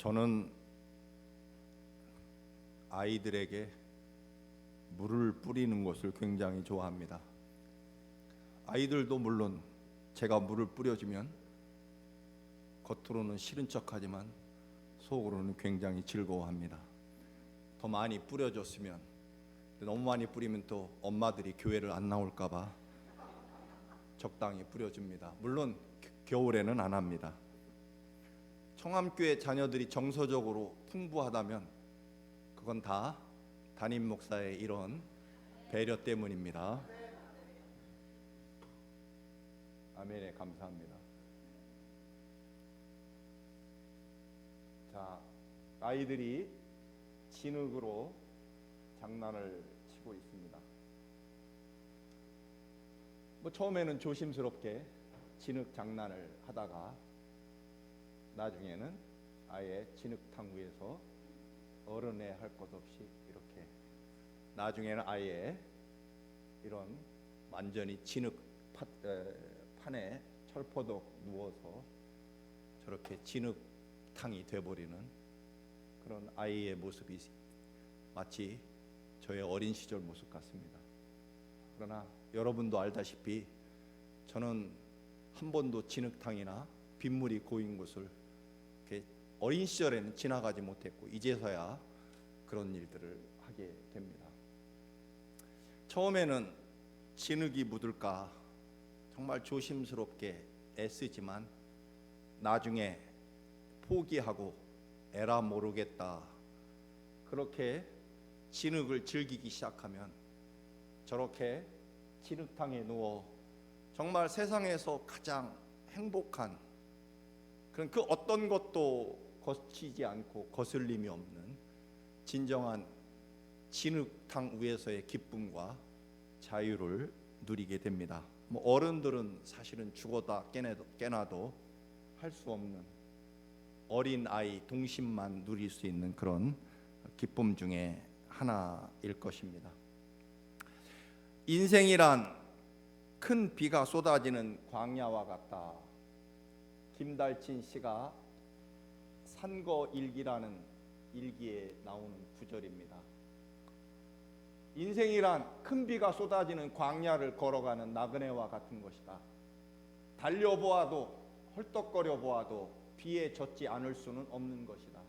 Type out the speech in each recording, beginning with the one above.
저는 아이들에게 물을 뿌리는 것을 굉장히 좋아합니다. 아이들도 물론 제가 물을 뿌려주면 겉으로는 싫은 척하지만 속으로는 굉장히 즐거워합니다. 더 많이 뿌려줬으면, 너무 많이 뿌리면 또 엄마들이 교회를 안 나올까봐 적당히 뿌려줍니다. 물론 겨울에는 안 합니다. 청암교회 자녀들이 정서적으로 풍부하다면 그건 다 담임 목사의 이런 배려 때문입니다. 아멘에 감사합니다. 자, 아이들이 진흙으로 장난을 치고 있습니다. 처음에는 조심스럽게 진흙 장난을 하다가 나중에는 아예 진흙탕 위에서 어른애 할 것 없이 이렇게, 나중에는 아예 이런 완전히 진흙 판에 철포덕 누워서 저렇게 진흙탕이 돼버리는 그런 아이의 모습이 마치 저의 어린 시절 모습 같습니다. 그러나 여러분도 알다시피 저는 한 번도 진흙탕이나 빗물이 고인 곳을 어린 시절에는 지나가지 못했고 이제서야 그런 일들을 하게 됩니다. 처음에는 진흙이 묻을까 정말 조심스럽게 애쓰지만 나중에 포기하고 에라 모르겠다, 그렇게 진흙을 즐기기 시작하면 저렇게 진흙탕에 누워 정말 세상에서 가장 행복한 그런 그 어떤 것도 거치지 않고 거슬림이 없는 진정한 진흙탕 위에서의 기쁨과 자유를 누리게 됩니다. 어른들은 사실은 죽어다 깨나도 할 수 없는 어린 아이 동심만 누릴 수 있는 그런 기쁨 중에 하나일 것입니다. 인생이란 큰 비가 쏟아지는 광야와 같다. 김달친 씨가 산거일기라는 일기에 나오는 구절입니다. 인생이란 큰 비가 쏟아지는 광야를 걸어가는 나그네와 같은 것이다. 달려보아도 헐떡거려 보아도 비에 젖지 않을 수는 없는 것이다.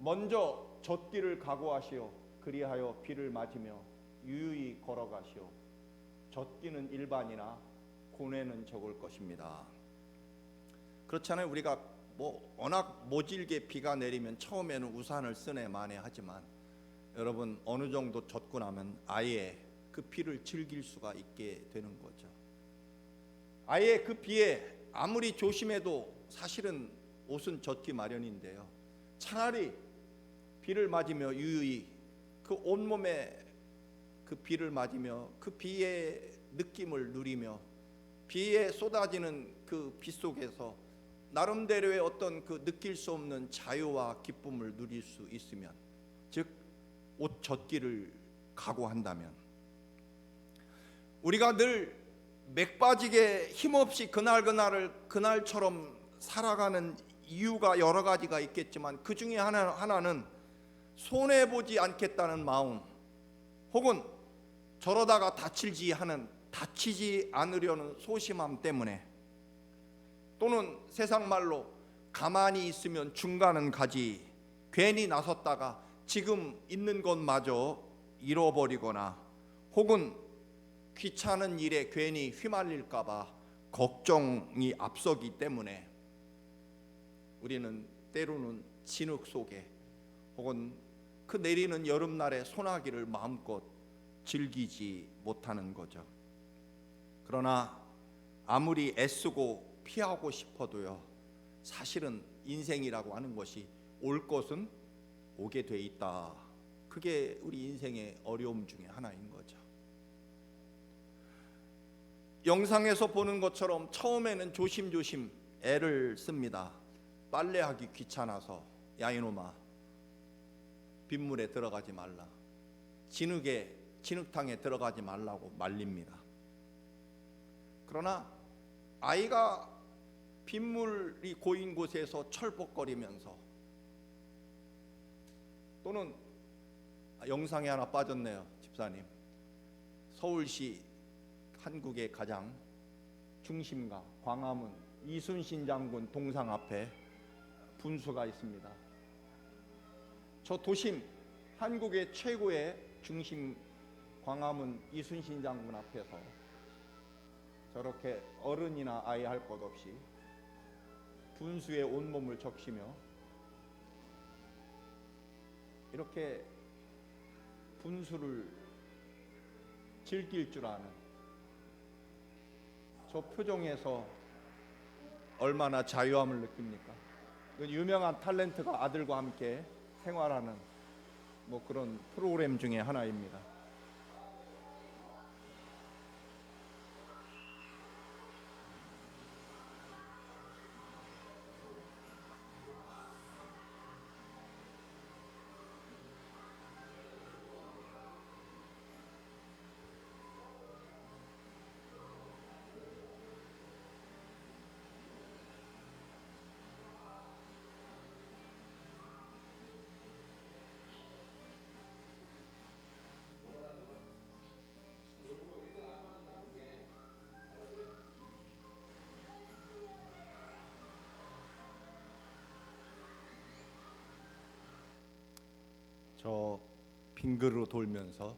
먼저 젖기를 각오하시오. 그리하여 비를 맞으며 유유히 걸어가시오. 젖기는 일반이나 고뇌는 적을 것입니다. 그렇잖아요. 우리가 워낙 모질게 비가 내리면 처음에는 우산을 쓰네 마네 하지만 여러분 어느 정도 젖고 나면 아예 그 비를 즐길 수가 있게 되는 거죠. 아예 그 비에 아무리 조심해도 사실은 옷은 젖기 마련인데요, 차라리 비를 맞으며 유유히 그 온몸에 그 비를 맞으며 그 비의 느낌을 누리며 비에 쏟아지는 그 비 속에서 나름대로의 어떤 그 느낄 수 없는 자유와 기쁨을 누릴 수 있으면, 즉 옷 젖기를 각오한다면, 우리가 늘 맥 빠지게 힘없이 그날처럼 살아가는 이유가 여러 가지가 있겠지만 그 중에 하나는 손해보지 않겠다는 마음, 혹은 저러다가 다치지 않으려는 소심함 때문에, 또는 세상 말로 가만히 있으면 중간은 가지, 괜히 나섰다가 지금 있는 것마저 잃어버리거나 혹은 귀찮은 일에 괜히 휘말릴까봐 걱정이 앞서기 때문에 우리는 때로는 진흙 속에 혹은 그 내리는 여름날의 소나기를 마음껏 즐기지 못하는 거죠. 그러나 아무리 애쓰고 피하고 싶어도요, 사실은 인생이라고 하는 것이 올 것은 오게 돼 있다. 그게 우리 인생의 어려움 중에 하나인 거죠. 영상에서 보는 것처럼 처음에는 조심조심 애를 씁니다. 빨래하기 귀찮아서 야 이놈아 빗물에 들어가지 말라, 진흙탕에 들어가지 말라고 말립니다. 그러나 아이가 빗물이 고인 곳에서 철벅거리면서 또는 영상에 하나 빠졌네요, 집사님. 서울시 한국의 가장 중심가 광화문 이순신 장군 동상 앞에 분수가 있습니다. 저 도심 한국의 최고의 중심 광화문 이순신 장군 앞에서 저렇게 어른이나 아이 할 것 없이 분수에 온몸을 적시며 이렇게 분수를 즐길 줄 아는 저 표정에서 얼마나 자유함을 느낍니까? 유명한 탤런트가 아들과 함께 생활하는 그런 프로그램 중에 하나입니다. 저 빙그르 돌면서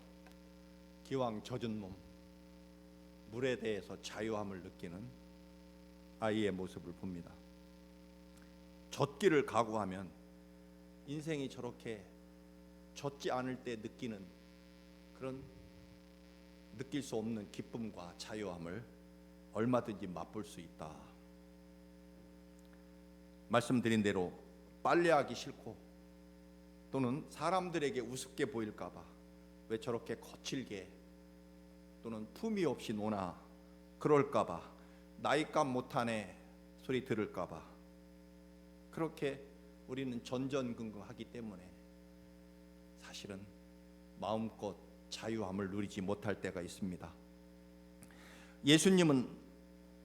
기왕 젖은 몸, 물에 대해서 자유함을 느끼는 아이의 모습을 봅니다. 젖기를 각오하면 인생이 저렇게 젖지 않을 때 느끼는 그런 느낄 수 없는 기쁨과 자유함을 얼마든지 맛볼 수 있다. 말씀드린 대로 빨래하기 싫고 또는 사람들에게 우습게 보일까봐 왜 저렇게 거칠게 또는 품위 없이 노나 그럴까봐 나이값 못하네 소리 들을까봐 그렇게 우리는 전전긍긍하기 때문에 사실은 마음껏 자유함을 누리지 못할 때가 있습니다. 예수님은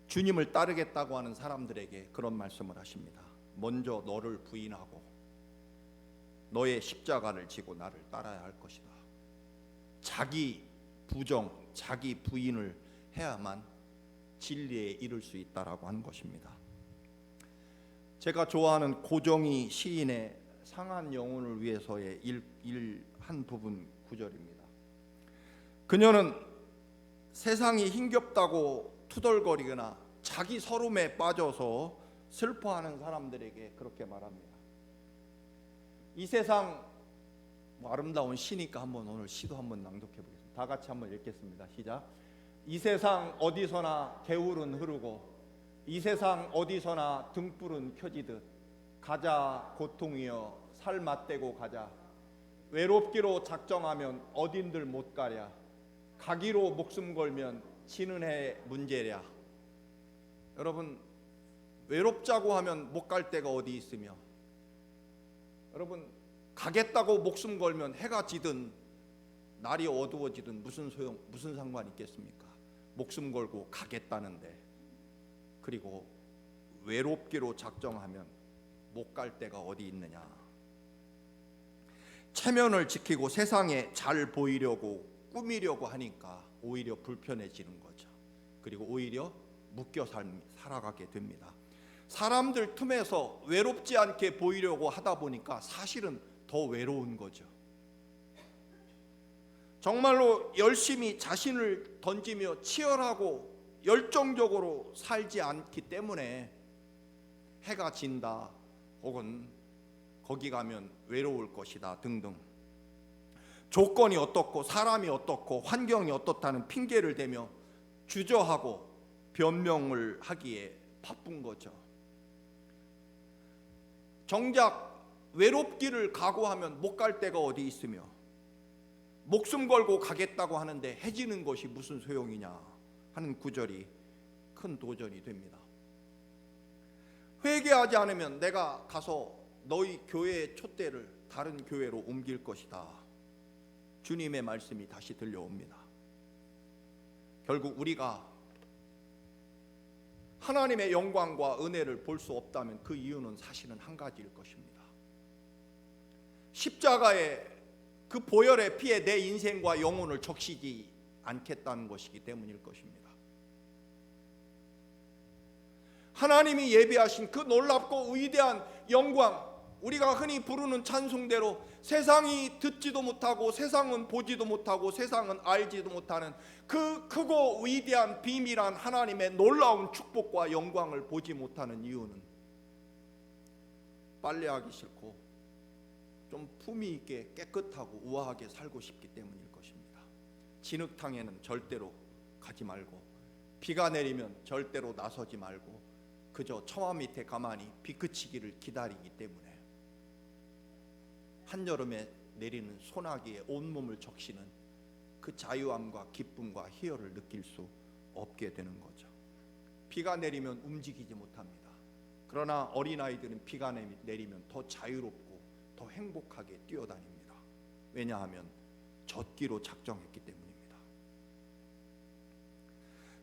주님을 따르겠다고 하는 사람들에게 그런 말씀을 하십니다. 먼저 너를 부인하고 너의 십자가를 지고 나를 따라야 할 것이다. 자기 부정, 자기 부인을 해야만 진리에 이를 수 있다라고 하는 것입니다. 제가 좋아하는 고정희 시인의 상한 영혼을 위해서의 한 부분 구절입니다. 그녀는 세상이 힘겹다고 투덜거리거나 자기 서름에 빠져서 슬퍼하는 사람들에게 그렇게 말합니다. 이 세상 아름다운 시니까 한번 오늘 시도 한번 낭독해 보겠습니다. 다 같이 한번 읽겠습니다. 시작. 이 세상 어디서나 개울은 흐르고 이 세상 어디서나 등불은 켜지듯 가자 고통이여 살 맞대고 가자. 외롭기로 작정하면 어딘들 못 가랴. 가기로 목숨 걸면 지는 해 문제랴. 여러분, 외롭자고 하면 못 갈 데가 어디 있으며, 여러분, 가겠다고 목숨 걸면 해가 지든 날이 어두워지든 무슨 상관 있겠습니까? 목숨 걸고 가겠다는데, 그리고 외롭기로 작정하면 못 갈 데가 어디 있느냐. 체면을 지키고 세상에 잘 보이려고 꾸미려고 하니까 오히려 불편해지는 거죠. 그리고 오히려 묶여 살아가게 됩니다. 사람들 틈에서 외롭지 않게 보이려고 하다 보니까 사실은 더 외로운 거죠. 정말로 열심히 자신을 던지며 치열하고 열정적으로 살지 않기 때문에 해가 진다 혹은 거기 가면 외로울 것이다 등등 조건이 어떻고 사람이 어떻고 환경이 어떻다는 핑계를 대며 주저하고 변명을 하기에 바쁜 거죠. 정작 외롭기를 각오하면 못 갈 데가 어디 있으며 목숨 걸고 가겠다고 하는데 해지는 것이 무슨 소용이냐 하는 구절이 큰 도전이 됩니다. 회개하지 않으면 내가 가서 너희 교회의 촛대를 다른 교회로 옮길 것이다. 주님의 말씀이 다시 들려옵니다. 결국 우리가 하나님의 영광과 은혜를 볼 수 없다면 그 이유는 사실은 한 가지일 것입니다. 십자가의 그 보혈의 피에 내 인생과 영혼을 적시지 않겠다는 것이기 때문일 것입니다. 하나님이 예비하신 그 놀랍고 위대한 영광, 우리가 흔히 부르는 찬송대로 세상이 듣지도 못하고 세상은 보지도 못하고 세상은 알지도 못하는 그 크고 위대한 비밀한 하나님의 놀라운 축복과 영광을 보지 못하는 이유는 빨래하기 싫고 좀 품위 있게 깨끗하고 우아하게 살고 싶기 때문일 것입니다. 진흙탕에는 절대로 가지 말고, 비가 내리면 절대로 나서지 말고 그저 처마 밑에 가만히 비 그치기를 기다리기 때문에 한여름에 내리는 소나기에 온몸을 적시는 그 자유함과 기쁨과 희열을 느낄 수 없게 되는 거죠. 비가 내리면 움직이지 못합니다. 그러나 어린아이들은 비가 내리면 더 자유롭고 더 행복하게 뛰어다닙니다. 왜냐하면 젖기로 작정했기 때문입니다.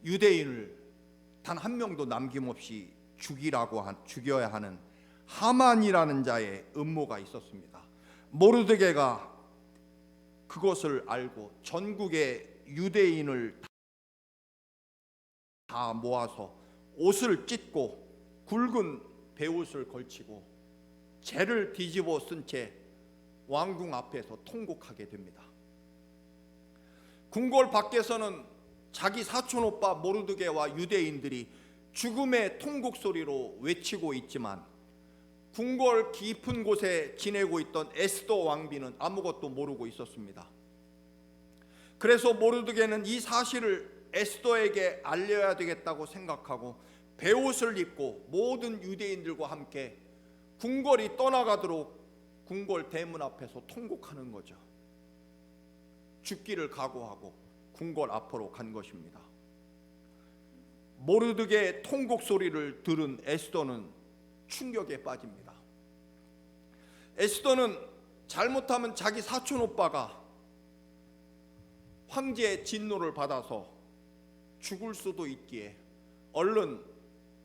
유대인을 단 한 명도 남김없이 죽여야 하는 하만이라는 자의 음모가 있었습니다. 모르드게가 그것을 알고 전국의 유대인을 다 모아서 옷을 찢고 굵은 베옷을 걸치고 재를 뒤집어 쓴 채 왕궁 앞에서 통곡하게 됩니다. 궁궐 밖에서는 자기 사촌 오빠 모르드게와 유대인들이 죽음의 통곡 소리로 외치고 있지만 궁궐 깊은 곳에 지내고 있던 에스더 왕비는 아무것도 모르고 있었습니다. 그래서 모르드게는 이 사실을 에스더에게 알려야 되겠다고 생각하고 베옷을 입고 모든 유대인들과 함께 궁궐이 떠나가도록 궁궐 대문 앞에서 통곡하는 거죠. 죽기를 각오하고 궁궐 앞으로 간 것입니다. 모르드게의 통곡 소리를 들은 에스더는 충격에 빠집니다. 에스더는 잘못하면 자기 사촌 오빠가 황제의 진노를 받아서 죽을 수도 있기에 얼른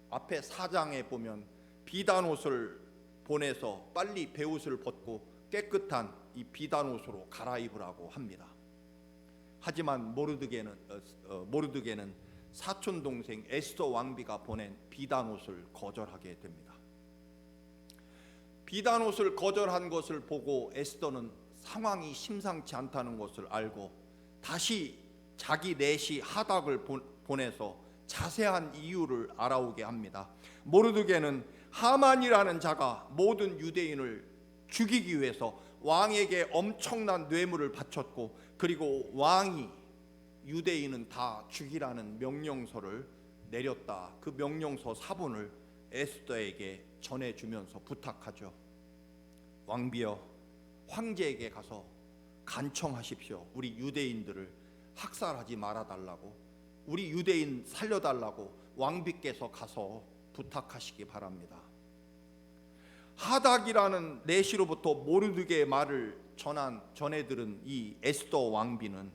앞에 사장에 보면 비단옷을 보내서 빨리 베옷을 벗고 깨끗한 이 비단옷으로 갈아입으라고 합니다. 하지만 모르드게는 사촌 동생 에스더 왕비가 보낸 비단옷을 거절하게 됩니다. 비단옷을 거절한 것을 보고 에스더는 상황이 심상치 않다는 것을 알고 다시 자기 내시 하닥을 보내서 자세한 이유를 알아오게 합니다. 모르드게는 하만이라는 자가 모든 유대인을 죽이기 위해서 왕에게 엄청난 뇌물을 바쳤고, 그리고 왕이 유대인은 다 죽이라는 명령서를 내렸다. 그 명령서 사본을 에스더에게 전해주면서 부탁하죠. 왕비여, 황제에게 가서 간청하십시오. 우리 유대인들을 학살하지 말아달라고, 우리 유대인 살려달라고 왕비께서 가서 부탁하시기 바랍니다. 하닥이라는 내시로부터 모르드게의 말을 전해 들은 이 에스더 왕비는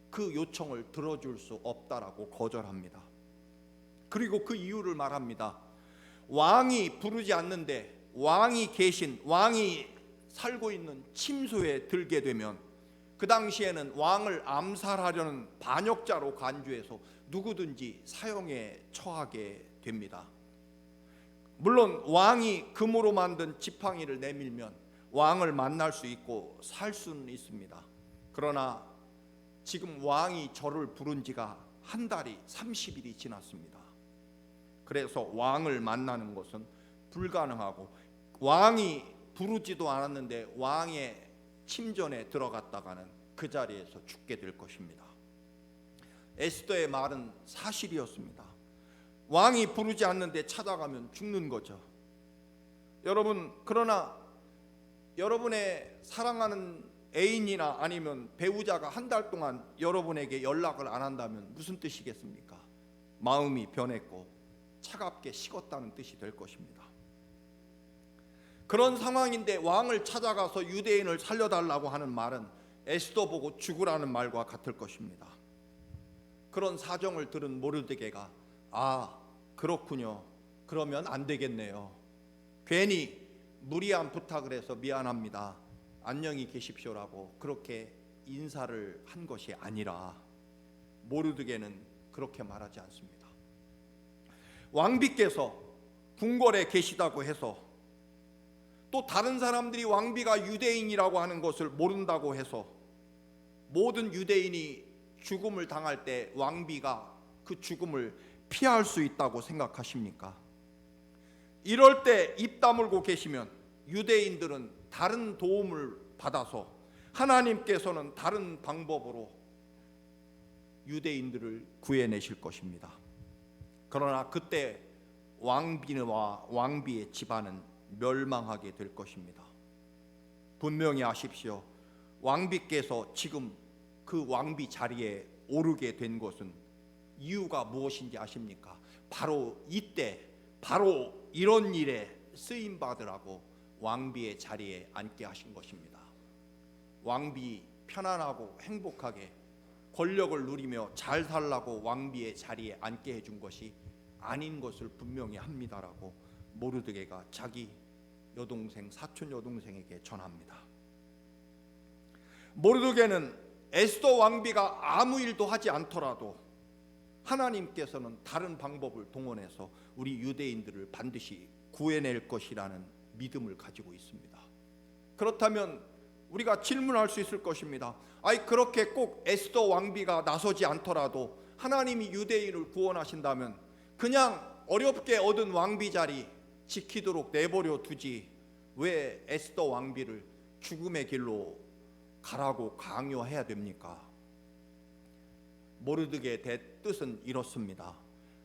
그 요청을 들어줄 수 없다라고 거절합니다. 그리고 그 이유를 말합니다. 왕이 부르지 않는데 왕이 살고 있는 침소에 들게 되면 그 당시에는 왕을 암살하려는 반역자로 간주해서 누구든지 사형에 처하게 됩니다. 물론 왕이 금으로 만든 지팡이를 내밀면 왕을 만날 수 있고 살 수는 있습니다. 그러나 지금 왕이 저를 부른 지가 한 달이 30일이 지났습니다. 그래서 왕을 만나는 것은 불가능하고, 왕이 부르지도 않았는데 왕의 침전에 들어갔다가는 그 자리에서 죽게 될 것입니다. 에스더의 말은 사실이었습니다. 왕이 부르지 않는데 찾아가면 죽는 거죠. 여러분, 그러나 여러분의 사랑하는 애인이나 아니면 배우자가 한 달 동안 여러분에게 연락을 안 한다면 무슨 뜻이겠습니까? 마음이 변했고 차갑게 식었다는 뜻이 될 것입니다. 그런 상황인데 왕을 찾아가서 유대인을 살려달라고 하는 말은 에스더 보고 죽으라는 말과 같을 것입니다. 그런 사정을 들은 모르드게가 그렇군요. 그러면 안 되겠네요. 괜히 무리한 부탁을 해서 미안합니다. 안녕히 계십시오라고 그렇게 인사를 한 것이 아니라 모르드게는 그렇게 말하지 않습니다. 왕비께서 궁궐에 계시다고 해서 또 다른 사람들이 왕비가 유대인이라고 하는 것을 모른다고 해서 모든 유대인이 죽음을 당할 때 왕비가 그 죽음을 피할 수 있다고 생각하십니까? 이럴 때 입 다물고 계시면 유대인들은 다른 도움을 받아서 하나님께서는 다른 방법으로 유대인들을 구해내실 것입니다. 그러나 그때 왕비와 왕비의 집안은 멸망하게 될 것입니다. 분명히 아십시오. 왕비께서 지금 그 왕비 자리에 오르게 된 것은 이유가 무엇인지 아십니까? 바로 이때, 바로 이런 일에 쓰임 받으라고 왕비의 자리에 앉게 하신 것입니다. 왕비 편안하고 행복하게 권력을 누리며 잘 살라고 왕비의 자리에 앉게 해준 것이 아닌 것을 분명히 합니다라고 모르드게가 자기 여동생, 사촌 여동생에게 전합니다. 모르드게는 에스더 왕비가 아무 일도 하지 않더라도 하나님께서는 다른 방법을 동원해서 우리 유대인들을 반드시 구해낼 것이라는 믿음을 가지고 있습니다. 그렇다면 우리가 질문할 수 있을 것입니다. 아니 그렇게 꼭 에스더 왕비가 나서지 않더라도 하나님이 유대인을 구원하신다면 그냥 어렵게 얻은 왕비 자리 지키도록 내버려 두지 왜 에스더 왕비를 죽음의 길로 가라고 강요해야 됩니까? 모르드게의 뜻은 이렇습니다.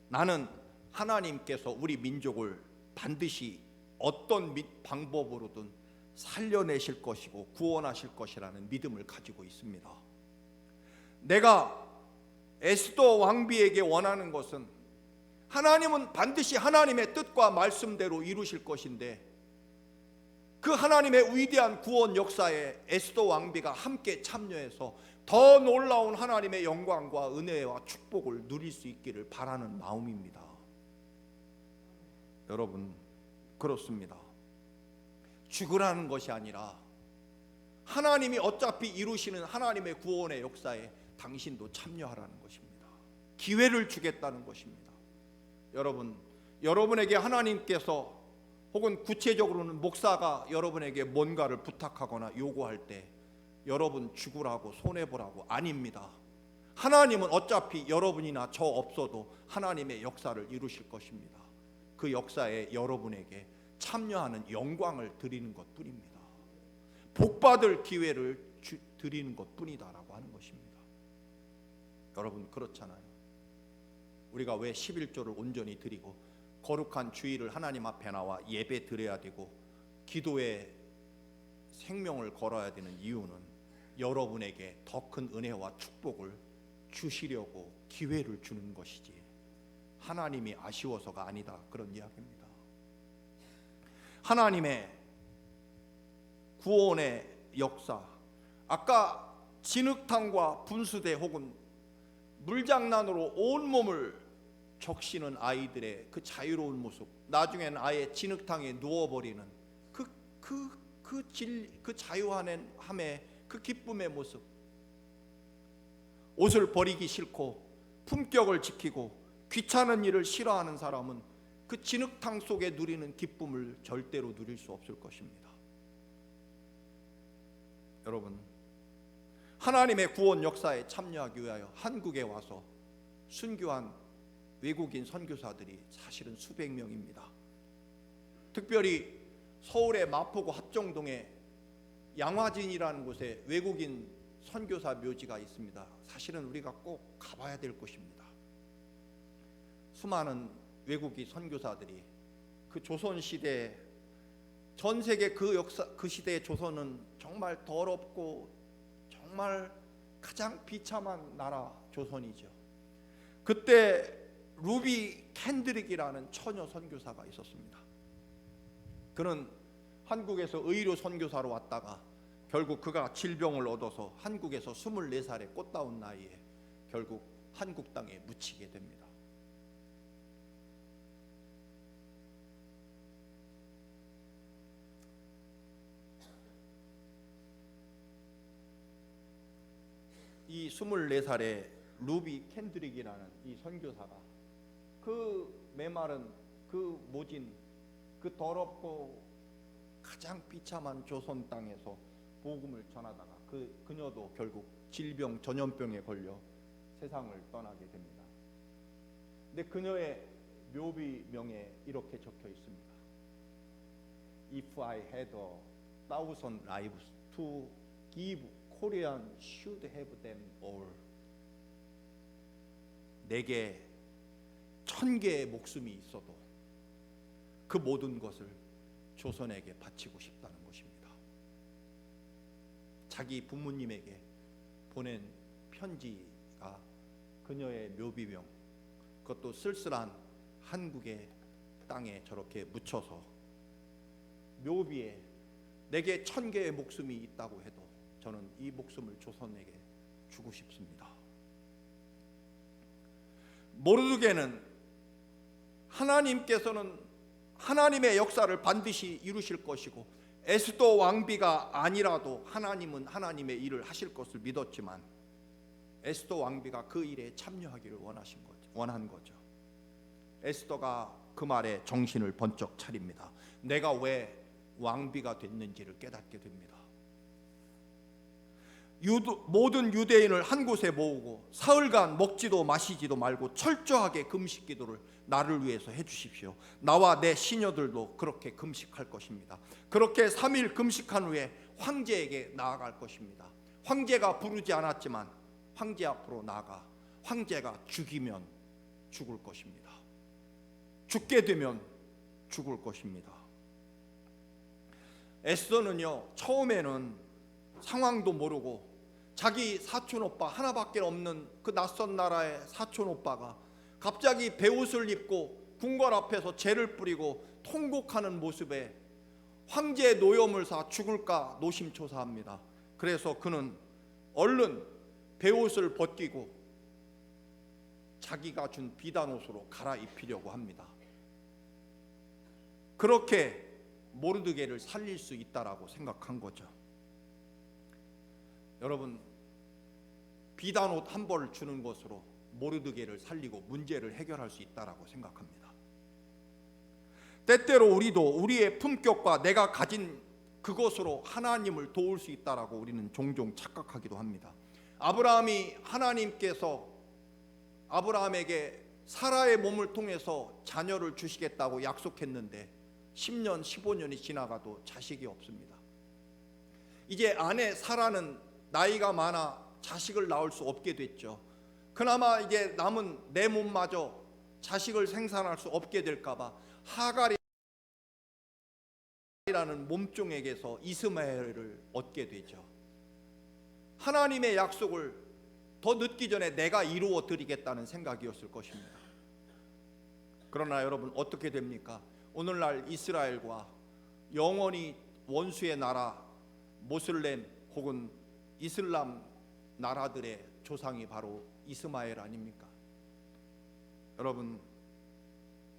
나는 하나님께서 우리 민족을 반드시 어떤 방법으로든 살려내실 것이고 구원하실 것이라는 믿음을 가지고 있습니다. 내가 에스더 왕비에게 원하는 것은 하나님은 반드시 하나님의 뜻과 말씀대로 이루실 것인데 그 하나님의 위대한 구원 역사에 에스더 왕비가 함께 참여해서 더 놀라운 하나님의 영광과 은혜와 축복을 누릴 수 있기를 바라는 마음입니다. 여러분, 그렇습니다. 죽으라는 것이 아니라 하나님이 어차피 이루시는 하나님의 구원의 역사에 당신도 참여하라는 것입니다. 기회를 주겠다는 것입니다. 여러분, 여러분에게 하나님께서 혹은 구체적으로는 목사가 여러분에게 뭔가를 부탁하거나 요구할 때 여러분 죽으라고 손해보라고 아닙니다. 하나님은 어차피 여러분이나 저 없어도 하나님의 역사를 이루실 것입니다. 그 역사에 여러분에게 참여하는 영광을 드리는 것뿐입니다. 복받을 기회를 드리는 것뿐이다라고 하는 것입니다. 여러분 그렇잖아요. 우리가 왜 11조를 온전히 드리고 거룩한 주일을 하나님 앞에 나와 예배 드려야 되고 기도에 생명을 걸어야 되는 이유는 여러분에게 더 큰 은혜와 축복을 주시려고 기회를 주는 것이지 하나님이 아쉬워서가 아니다, 그런 이야기입니다. 하나님의 구원의 역사, 아까 진흙탕과 분수대 혹은 물장난으로 온몸을 적시는 아이들의 그 자유로운 모습, 나중에는 아예 진흙탕에 누워버리는 그 자유함의 그 기쁨의 모습, 옷을 버리기 싫고 품격을 지키고 귀찮은 일을 싫어하는 사람은 그 진흙탕 속에 누리는 기쁨을 절대로 누릴 수 없을 것입니다. 여러분, 하나님의 구원 역사에 참여하기 위하여 한국에 와서 순교한 외국인 선교사들이 사실은 수백 명입니다. 특별히 서울의 마포구 합정동에 양화진이라는 곳에 외국인 선교사 묘지가 있습니다. 사실은 우리가 꼭 가봐야 될 곳입니다. 수많은 외국인 선교사들이 그 조선시대, 전 세계 그 시대의 조선은 정말 더럽고 정말 가장 비참한 나라 조선이죠. 그때 루비 캔드릭이라는 처녀 선교사가 있었습니다. 그는 한국에서 의료 선교사로 왔다가 결국 그가 질병을 얻어서 한국에서 24살의 꽃다운 나이에 결국 한국 땅에 묻히게 됩니다. 이 24살의 루비 캔드릭이라는 이 선교사가 그 메마른 그 모진 그 더럽고 가장 비참한 조선 땅에서 복음을 전하다가 그녀도 결국 질병 전염병에 걸려 세상을 떠나게 됩니다. 근데 그녀의 묘비명에 이렇게 적혀 있습니다. If I had 1,000 lives to give, Korean should have them all. 내게 1,000개의 목숨이 있어도 그 모든 것을 조선에게 바치고 싶다는 것입니다. 자기 부모님에게 보낸 편지가 그녀의 묘비명, 그것도 쓸쓸한 한국의 땅에 저렇게 묻혀서 묘비에 내게 1,000개의 목숨이 있다고 해도 저는 이 목숨을 조선에게 주고 싶습니다. 모르드게는 하나님께서는 하나님의 역사를 반드시 이루실 것이고 에스더 왕비가 아니라도 하나님은 하나님의 일을 하실 것을 믿었지만 에스더 왕비가 그 일에 참여하기를 원한 거죠. 에스더가 그 말에 정신을 번쩍 차립니다. 내가 왜 왕비가 됐는지를 깨닫게 됩니다. 모든 유대인을 한 곳에 모으고 사흘간 먹지도 마시지도 말고 철저하게 금식 기도를 나를 위해서 해주십시오. 나와 내 시녀들도 그렇게 금식할 것입니다. 그렇게 3일 금식한 후에 황제에게 나아갈 것입니다. 황제가 부르지 않았지만 황제 앞으로 나아가 황제가 죽이면 죽을 것입니다. 죽게 되면 죽을 것입니다. 에스더는요, 처음에는 상황도 모르고 자기 사촌 오빠 하나밖에 없는 그 낯선 나라의 사촌 오빠가 갑자기 베옷을 입고 궁궐 앞에서 재를 뿌리고 통곡하는 모습에 황제의 노염을 사 죽을까 노심초사합니다. 그래서 그는 얼른 베옷을 벗기고 자기가 준 비단옷으로 갈아입히려고 합니다. 그렇게 모르드게를 살릴 수 있다라고 생각한 거죠. 여러분, 비단옷 한 벌을 주는 것으로 모르드게를 살리고 문제를 해결할 수 있다라고 생각합니다. 때때로 우리도 우리의 품격과 내가 가진 그것으로 하나님을 도울 수 있다라고 우리는 종종 착각하기도 합니다. 아브라함이 하나님께서 아브라함에게 사라의 몸을 통해서 자녀를 주시겠다고 약속했는데 10년, 15년이 지나가도 자식이 없습니다. 이제 아내 사라는 나이가 많아 자식을 낳을 수 없게 됐죠. 그나마 이제 남은 내 몸마저 자식을 생산할 수 없게 될까봐 하갈이라는 몸종에게서 이스마엘을 얻게 되죠. 하나님의 약속을 더 늦기 전에 내가 이루어 드리겠다는 생각이었을 것입니다. 그러나 여러분, 어떻게 됩니까? 오늘날 이스라엘과 영원히 원수의 나라 모슬렘 혹은 이슬람 나라들의 조상이 바로 이스마엘 아닙니까? 여러분,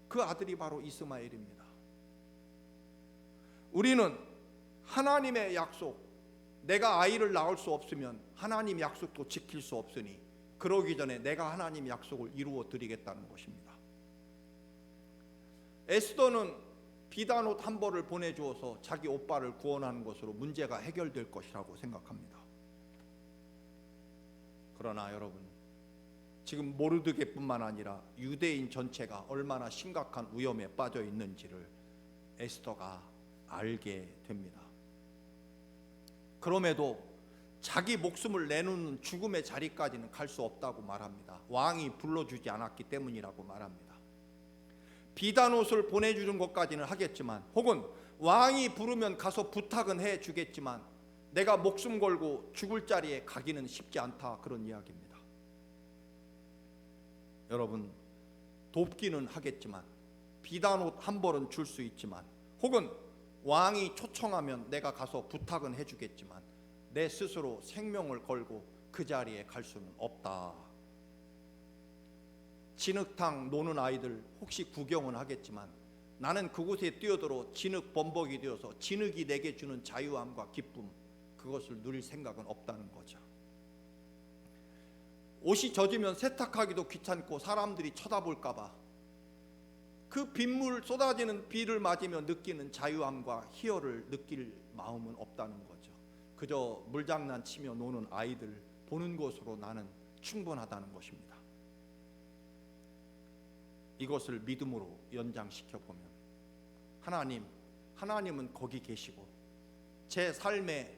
그 아들이 바로 이스마엘입니다. 우리는 하나님의 약속, 내가 아이를 낳을 수 없으면 하나님 약속도 지킬 수 없으니 그러기 전에 내가 하나님 약속을 이루어 드리겠다는 것입니다. 에스더는 비단옷 한 벌을 보내주어서 자기 오빠를 구원하는 것으로 문제가 해결될 것이라고 생각합니다. 그러나 여러분, 지금 모르드게뿐만 아니라 유대인 전체가 얼마나 심각한 위험에 빠져 있는지를 에스더가 알게 됩니다. 그럼에도 자기 목숨을 내놓는 죽음의 자리까지는 갈 수 없다고 말합니다. 왕이 불러주지 않았기 때문이라고 말합니다. 비단옷을 보내주는 것까지는 하겠지만, 혹은 왕이 부르면 가서 부탁은 해주겠지만 내가 목숨 걸고 죽을 자리에 가기는 쉽지 않다, 그런 이야기입니다. 여러분, 돕기는 하겠지만 비단옷 한 벌은 줄 수 있지만, 혹은 왕이 초청하면 내가 가서 부탁은 해주겠지만 내 스스로 생명을 걸고 그 자리에 갈 수는 없다. 진흙탕 노는 아이들 혹시 구경은 하겠지만 나는 그곳에 뛰어들어 진흙 범벅이 되어서 진흙이 내게 주는 자유함과 기쁨, 그것을 누릴 생각은 없다는 거죠. 옷이 젖으면 세탁하기도 귀찮고 사람들이 쳐다볼까봐 그 빗물 쏟아지는 비를 맞으며 느끼는 자유함과 희열을 느낄 마음은 없다는 거죠. 그저 물장난 치며 노는 아이들 보는 것으로 나는 충분하다는 것입니다. 이것을 믿음으로 연장시켜 보면 하나님은 거기 계시고 제 삶의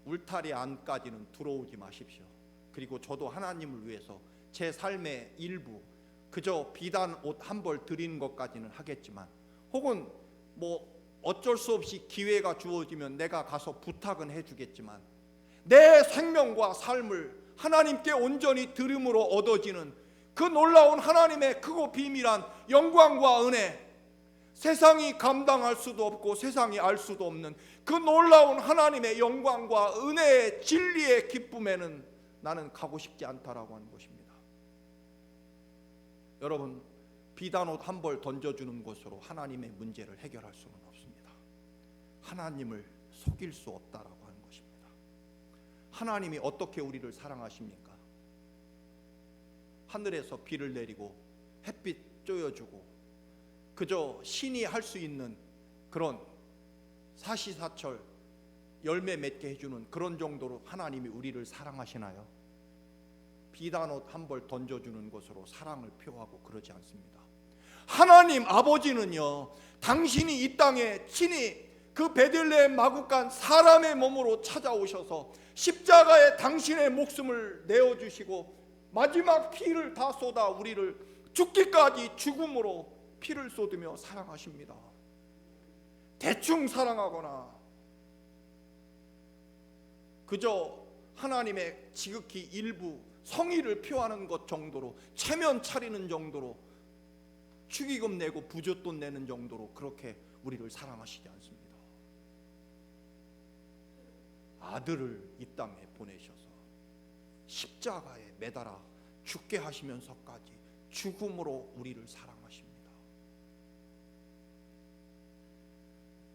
울타리 안까지는 들어오지 마십시오. 그리고 저도 하나님을 위해서 제 삶의 일부 그저 비단 옷 한 벌 드리는 것까지는 하겠지만, 혹은 어쩔 수 없이 기회가 주어지면 내가 가서 부탁은 해주겠지만, 내 생명과 삶을 하나님께 온전히 드림으로 얻어지는 그 놀라운 하나님의 크고 비밀한 영광과 은혜, 세상이 감당할 수도 없고 세상이 알 수도 없는 그 놀라운 하나님의 영광과 은혜의 진리의 기쁨에는 나는 가고 싶지 않다라고 하는 것입니다. 여러분, 비단옷 한 벌 던져주는 것으로 하나님의 문제를 해결할 수는 없습니다. 하나님을 속일 수 없다라고 하는 것입니다. 하나님이 어떻게 우리를 사랑하십니까? 하늘에서 비를 내리고 햇빛 쬐어주고 그저 신이 할 수 있는 그런 사시사철 열매 맺게 해주는 그런 정도로 하나님이 우리를 사랑하시나요? 비단옷 한 벌 던져주는 것으로 사랑을 표하고 그러지 않습니다. 하나님 아버지는요, 당신이 이 땅에 친히 그 베들레헴 마구간 사람의 몸으로 찾아오셔서 십자가에 당신의 목숨을 내어주시고 마지막 피를 다 쏟아 우리를 죽기까지 죽음으로 피를 쏟으며 사랑하십니다. 대충 사랑하거나 그저 하나님의 지극히 일부 성의를 표하는 것 정도로, 체면 차리는 정도로, 축의금 내고 부조돈 내는 정도로 그렇게 우리를 사랑하시지 않습니다. 아들을 이 땅에 보내셔서 십자가에 매달아 죽게 하시면서까지 죽음으로 우리를 사랑하십니다.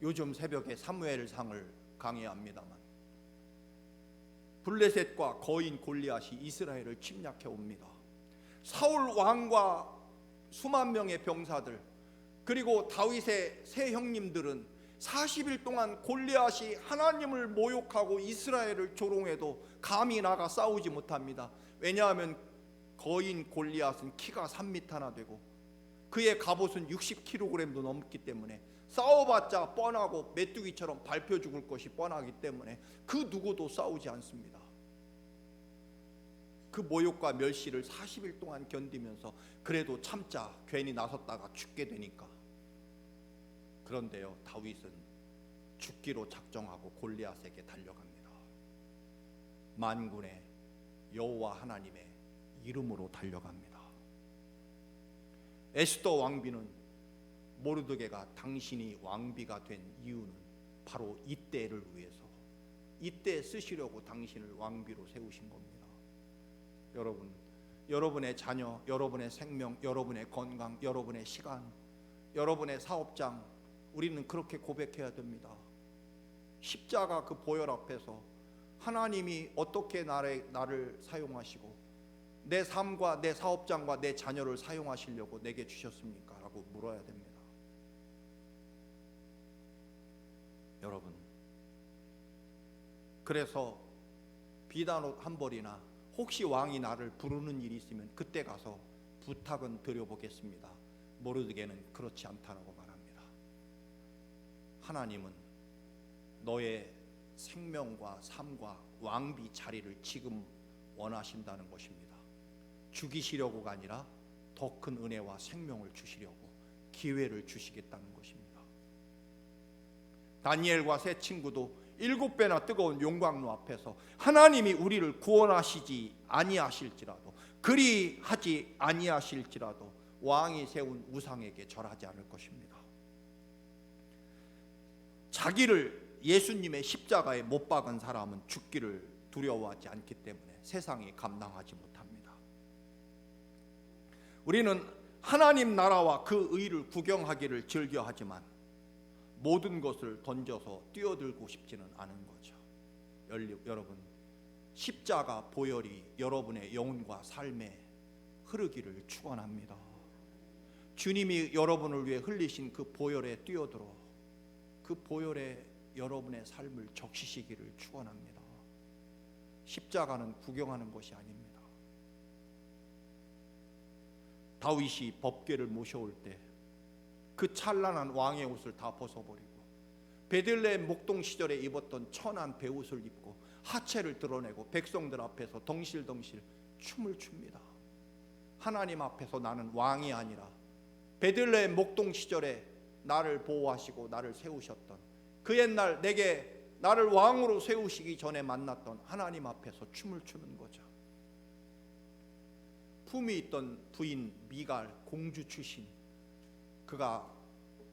요즘 새벽에 사무엘상을 강의합니다만 블레셋과 거인 골리앗이 이스라엘을 침략해 옵니다. 사울 왕과 수만 명의 병사들, 그리고 다윗의 세 형님들은 40일 동안 골리앗이 하나님을 모욕하고 이스라엘을 조롱해도 감히 나가 싸우지 못합니다. 왜냐하면 거인 골리앗은 키가 3m나 되고 그의 갑옷은 60kg도 넘기 때문에 싸워봤자 뻔하고 메뚜기처럼 밟혀 죽을 것이 뻔하기 때문에 그 누구도 싸우지 않습니다. 그 모욕과 멸시를 40일 동안 견디면서 그래도 참자, 괜히 나섰다가 죽게 되니까. 그런데요, 다윗은 죽기로 작정하고 골리앗에게 달려갑니다. 만군의 여호와 하나님의 이름으로 달려갑니다. 에스더 왕비는 모르드게가 당신이 왕비가 된 이유는 바로 이때를 위해서, 이때 쓰시려고 당신을 왕비로 세우신 겁니다. 여러분, 여러분의 자녀, 여러분의 생명, 여러분의 건강, 여러분의 시간, 여러분의 사업장, 우리는 그렇게 고백해야 됩니다. 십자가 그 보혈 앞에서 하나님이 어떻게 나를 사용하시고 내 삶과 내 사업장과 내 자녀를 사용하시려고 내게 주셨습니까? 라고 물어야 됩니다. 여러분, 그래서 비단옷 한 벌이나 혹시 왕이 나를 부르는 일이 있으면 그때 가서 부탁은 드려보겠습니다. 모르드게는 그렇지 않다라고 말합니다. 하나님은 너의 생명과 삶과 왕비 자리를 지금 원하신다는 것입니다. 죽이시려고가 아니라 더 큰 은혜와 생명을 주시려고 기회를 주시겠다는 것입니다. 다니엘과 세 친구도 7배나 뜨거운 용광로 앞에서 하나님이 우리를 구원하시지 아니하실지라도, 그리하지 아니하실지라도 왕이 세운 우상에게 절하지 않을 것입니다. 자기를 예수님의 십자가에 못 박은 사람은 죽기를 두려워하지 않기 때문에 세상이 감당하지 못합니다. 우리는 하나님 나라와 그 의를 구경하기를 즐겨하지만 모든 것을 던져서 뛰어들고 싶지는 않은 거죠. 여러분, 십자가 보혈이 여러분의 영혼과 삶에 흐르기를 축원합니다. 주님이 여러분을 위해 흘리신 그 보혈에 뛰어들어 그 보혈에 여러분의 삶을 적시시기를 축원합니다. 십자가는 구경하는 것이 아닙니다. 다윗이 법궤를 모셔올 때 그 찬란한 왕의 옷을 다 벗어버리고 베들레헴 목동 시절에 입었던 천한 베옷을 입고 하체를 드러내고 백성들 앞에서 덩실덩실 춤을 춥니다. 하나님 앞에서 나는 왕이 아니라 베들레헴 목동 시절에 나를 보호하시고 나를 세우셨던 그 옛날 내게 나를 왕으로 세우시기 전에 만났던 하나님 앞에서 춤을 추는 거죠. 품이 있던 부인 미갈 공주 출신, 그가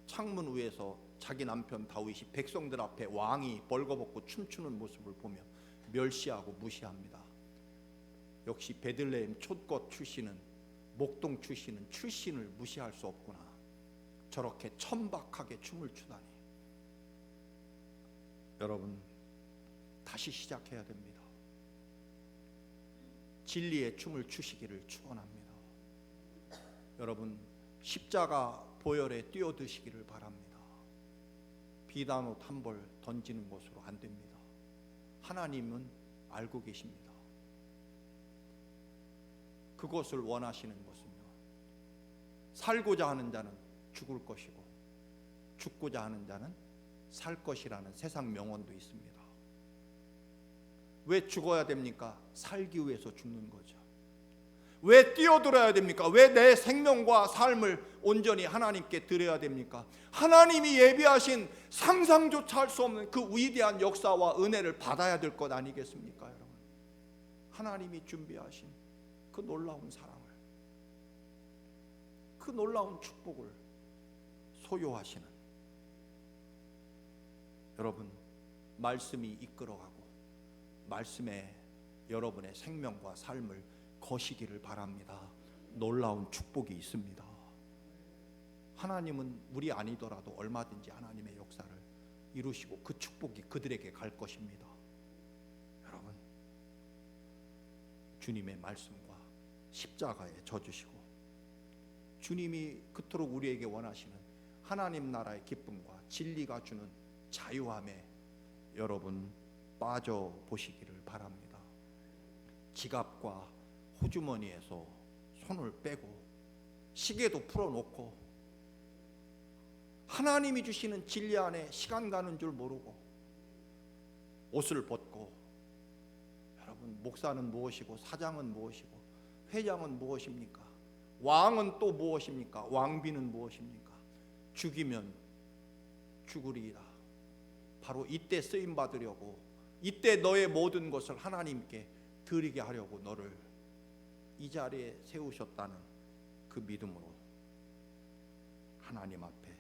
창문 위에서 자기 남편 다윗이 백성들 앞에 왕이 벌거벗고 춤추는 모습을 보며 멸시하고 무시합니다. 역시 베들레헴 촌것 출신은, 목동 출신은 출신을 무시할 수 없구나. 저렇게 천박하게 춤을 추다니. 여러분, 다시 시작해야 됩니다. 진리의 춤을 추시기를 축원합니다. 여러분, 십자가 보혈에 뛰어드시기를 바랍니다. 비단옷 한 벌 던지는 것으로 안 됩니다. 하나님은 알고 계십니다. 그것을 원하시는 것은요, 살고자 하는 자는 죽을 것이고 죽고자 하는 자는 살 것이라는 세상 명언도 있습니다. 왜 죽어야 됩니까? 살기 위해서 죽는 거죠. 왜 뛰어들어야 됩니까? 왜 내 생명과 삶을 온전히 하나님께 드려야 됩니까? 하나님이 예비하신 상상조차 할 수 없는 그 위대한 역사와 은혜를 받아야 될 것 아니겠습니까, 여러분? 하나님이 준비하신 그 놀라운 사랑을, 그 놀라운 축복을 소유하시는 여러분, 말씀이 이끌어가고 말씀에 여러분의 생명과 삶을 거시기를 바랍니다. 놀라운 축복이 있습니다. 하나님은 우리 아니더라도 얼마든지 하나님의 역사를 이루시고 그 축복이 그들에게 갈 것입니다. 여러분, 주님의 말씀과 십자가에 져주시고 주님이 그토록 우리에게 원하시는 하나님 나라의 기쁨과 진리가 주는 자유함에 여러분 빠져보시기를 바랍니다. 지갑과 호주머니에서 손을 빼고 시계도 풀어놓고 하나님이 주시는 진리 안에 시간 가는 줄 모르고 옷을 벗고, 여러분, 목사는 무엇이고 사장은 무엇이고 회장은 무엇입니까? 왕은 또 무엇입니까? 왕비는 무엇입니까? 죽이면 죽으리이다. 바로 이때 쓰임 받으려고, 이때 너의 모든 것을 하나님께 드리게 하려고 너를 이 자리에 세우셨다는 그 믿음으로 하나님 앞에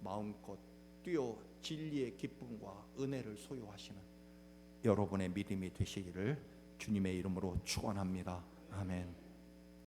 마음껏 뛰어 진리의 기쁨과 은혜를 소유하시는 여러분의 믿음이 되시기를 주님의 이름으로 축원합니다. 아멘.